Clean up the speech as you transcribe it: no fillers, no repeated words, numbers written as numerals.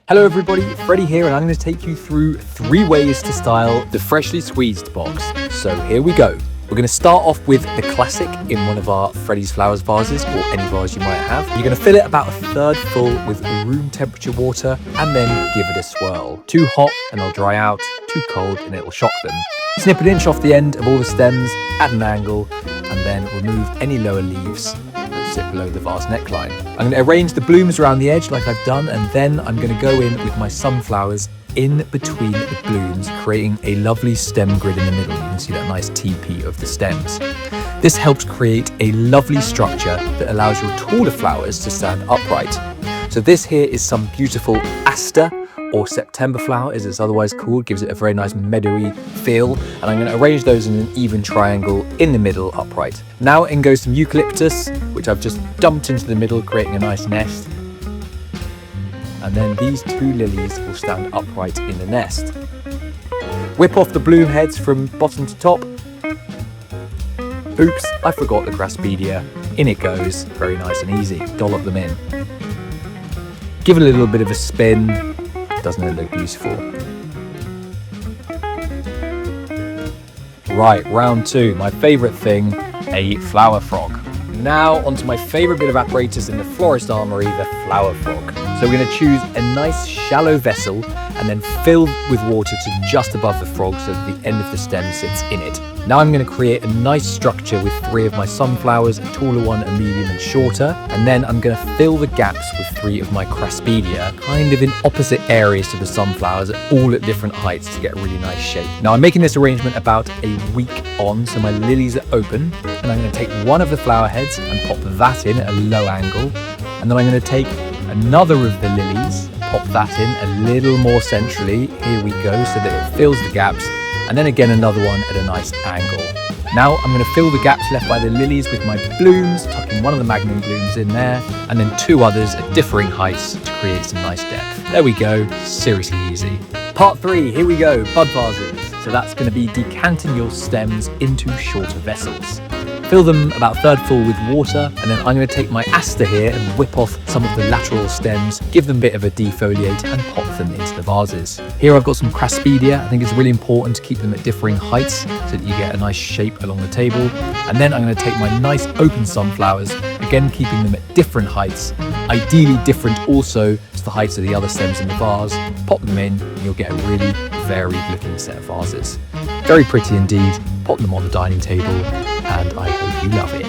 Hello everybody, Freddie here, and I'm going to take you through 3 ways to style the freshly squeezed box. So here we go. We're going to start off with the classic in one of our Freddie's Flowers vases, or any vase you might have. You're going to fill it about 1/3 full with room temperature water and then give it a swirl. Too hot and they'll dry out, too cold and it'll shock them. Snip an inch off the end of all the stems at an angle and then remove any lower leaves that sit below the vase neckline. I'm going to arrange the blooms around the edge like I've done, and then I'm going to go in with my sunflowers in between the blooms, creating a lovely stem grid in the middle. You can see that nice teepee of the stems. This helps create a lovely structure that allows your taller flowers to stand upright. So this here is some beautiful aster, or September flower as it's otherwise called. Gives it a very nice meadowy feel, and I'm going to arrange those in an even triangle in the middle upright. Now in goes some eucalyptus, which I've just dumped into the middle, creating a nice nest. And then these 2 lilies will stand upright in the nest. Whip off the bloom heads from bottom to top. Oops, I forgot the craspedia. In it goes, very nice and easy. Dollop them in. Give it a little bit of a spin. Doesn't it look beautiful? Right, round 2, my favourite thing, a flower frog. Now onto my favourite bit of apparatus in the florist armoury, the flower frog. So we're going to choose a nice shallow vessel and then fill with water to just above the frog so that the end of the stem sits in it. Now I'm going to create a nice structure with 3 of my sunflowers, a taller one, a medium and shorter, and then I'm going to fill the gaps with 3 of my craspedia, kind of in opposite areas to the sunflowers, all at different heights to get a really nice shape. Now I'm making this arrangement about a week on, so my lilies are open, and I'm going to take one of the flower heads and pop that in at a low angle, and then I'm going to take another of the lilies, pop that in a little more centrally, here we go, so that it fills the gaps, and then again another one at a nice angle. Now I'm going to fill the gaps left by the lilies with my blooms, tucking one of the magnum blooms in there, and then 2 others at differing heights to create some nice depth. There we go, seriously easy. Part 3, here we go, bud vases. So that's going to be decanting your stems into shorter vessels. Fill them about 1/3 full with water, and then I'm going to take my aster here and whip off some of the lateral stems, give them a bit of a defoliate and pop them into the vases. Here I've got some craspedia. I think it's really important to keep them at differing heights so that you get a nice shape along the table. And then I'm going to take my nice open sunflowers, again keeping them at different heights, ideally different also to the heights of the other stems in the vase. Pop them in and you'll get a really varied looking set of vases. Very pretty indeed. Pop them on the dining table, and I hope you love it.